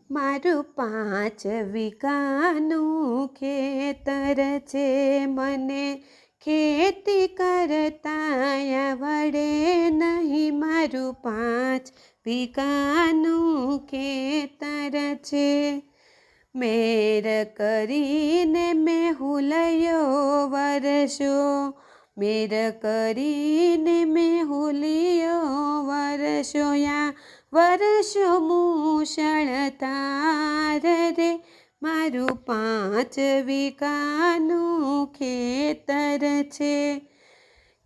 મારું 5 વીઘાનું ખેતર છે, મને ખેતી કરતા આવડે નહીં. મારું 5 વીઘાનું ખેતર છે. મેર કરીને મેં હુલયો વરસો, મેર કરીને મેં હુલિયો વરસો. યા વરસો મુશળધાર રે, મારું 5 વીઘાનું ખેતર છે.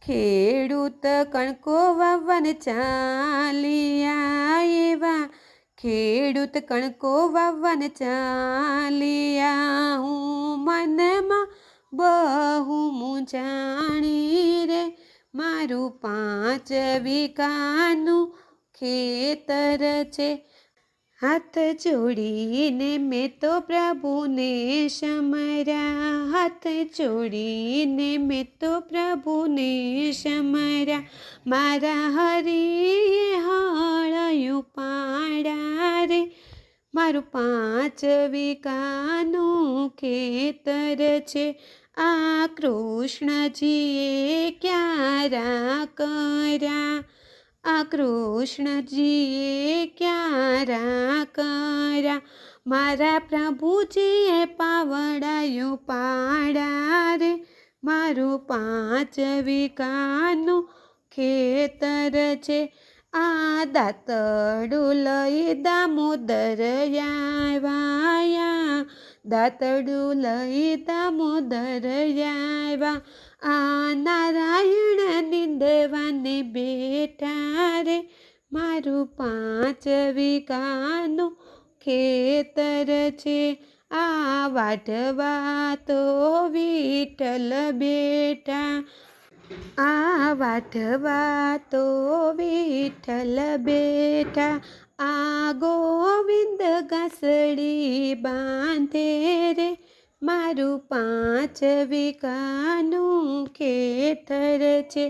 ખેડૂત કણકો વાવન ચાલ્યા એવા, ખેડૂત કણકો વાવન ચાલ્યા. હું મનમાં બહુ મૂંઝાણી રે, મારું 5 વીઘાનું ખેતર છે. હાથ જોડીને મેં તો પ્રભુને સમર્યા, હાથ જોડીને મેં તો પ્રભુને સમર્યા. મારા હરીએ હળયું પાડા રે, મારું 5 વીઘાનું ખેતર છે. આ કૃષ્ણજીએ ક્યારા કર્યા, આ કૃષ્ણજીએ ક્યારા કર્યા. મારા પ્રભુજીએ પાવડાયું પાડા રે, મારું 5 વીઘાનું ખેતર છે. આ દાતરડું લઈ દામોદર આવ્યા, દાતરડું લઈ દામોદર આવ્યા. આ નારાયણ નિંદવાને બેઠા રે, મારું 5 વીઘાનું ખેતર છે. આ વાઢવા તો વિઠ્ઠલ બેઠા, આ વાઢવા તો વિઠ્ઠલ બેઠા. આ ગોવિંદ ગાસડી બાંધે રે, મારું 5 વીઘાનું ખેતર છે.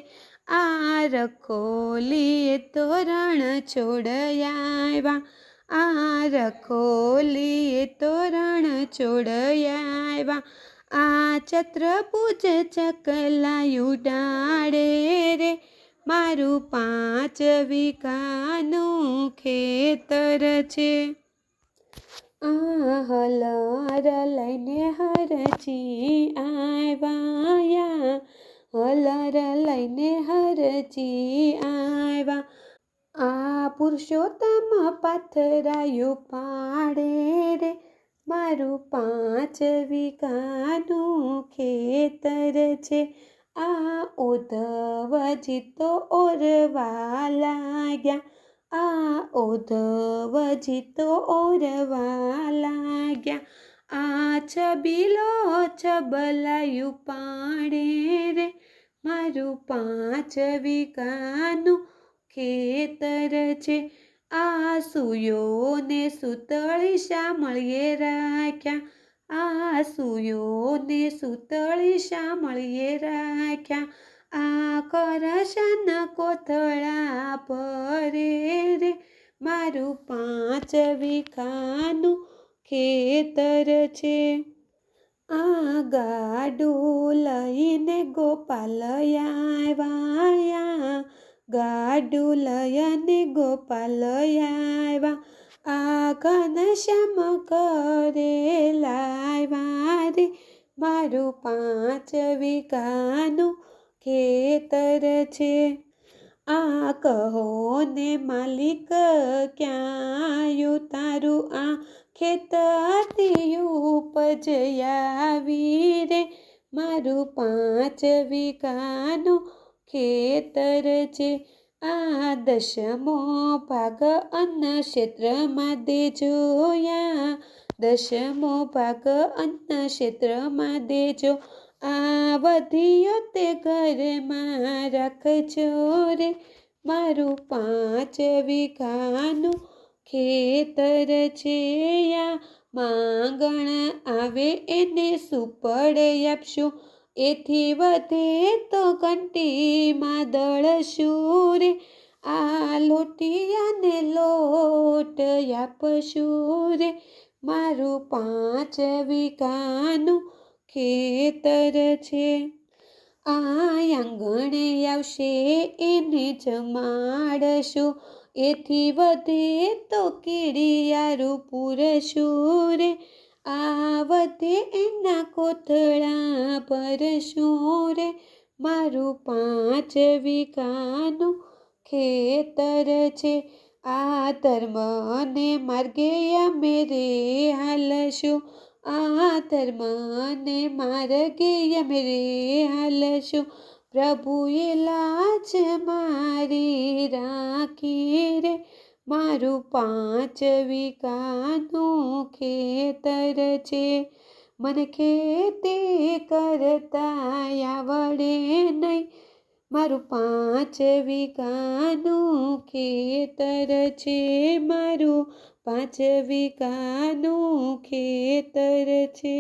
આ રખોલીએ તોરણ છોડ્યા, આ રખોલીએ તોરણ છોડ્યા. આ છત્રપુજ ચકલા ઉડાડે રે, મારું 5 વીઘાનું ખેતર છે. આ હલર લઈને હરજી આવ્યા, હલર લઈને હરજી આવ્યા. આ પુરુષોત્તમ પાથરાયું પાડે રે, મારું 5 વીઘાનું ખેતર છે. આ ઉદ્ધવજી તો ઓરવા લાગ્યા, આ ઉદ્ધવજી તો ઓરવા લાગ્યા. આ છબીલો છબલાયું પાડે રે, મારું 5 વીઘાનું ખેતર છે. આ સુયોને સુતળી શામળીએ રાખ્યા, આ સુયોને સુતળી શામળીએ રાખ્યા. આ કરશન કોથળા ભરે રે, મારું 5 વીઘાનું ખેતર છે. આ ગાડું લઈને ગોપાલ આવ્યા, ગાડું લઈને ગોપાલ આવ્યા. આ ઘનશ્યામ કરે લાવ્યા રે, મારું 5 વીઘાનું ખેતર છે. આ કહો ને માલિક ક્યાં ઉતારું, આ ખેતરથી ઉપજ આવી રે, મારું 5 વીઘાનું ખેતર છે. આ 10મો ભાગ અન્ન ક્ષેત્રમાં દેજો, યા 10મો ભાગ અન્ન ક્ષેત્રમાં દેજો. આ વધ્યો તે ઘરમાં રાખજો રે, મારું 5 વીઘાનું ખેતર છે. યા માંગણ આવે એને સુપડ આપશું, એથી વધે તો ઘંટીમાં દળશું રે, આ લોટિયાને લોટ આપશું રે, મારું 5 વીઘાનું ખેતર છે. આ આંગણે આવશે એને જમાડશું, એથી વધે તો કીડિયારું પૂરશું રે, આ વધે એના કોથળા ભરશું રે, મારું 5 વીઘાનું ખેતર છે. આ ધર્મને માર્ગે અમે રે હાલશું, આ ધર્મને માર્ગે અમે રે હાલશું, પ્રભુએ લાજ મારી રાખી રે, મારું 5 વીઘાનું ખેતર છે. મને ખેતી કરતા આવડે નહીં, મારું 5 વીઘાનું ખેતર છે, મારું 5 વીઘાનું ખેતર છે.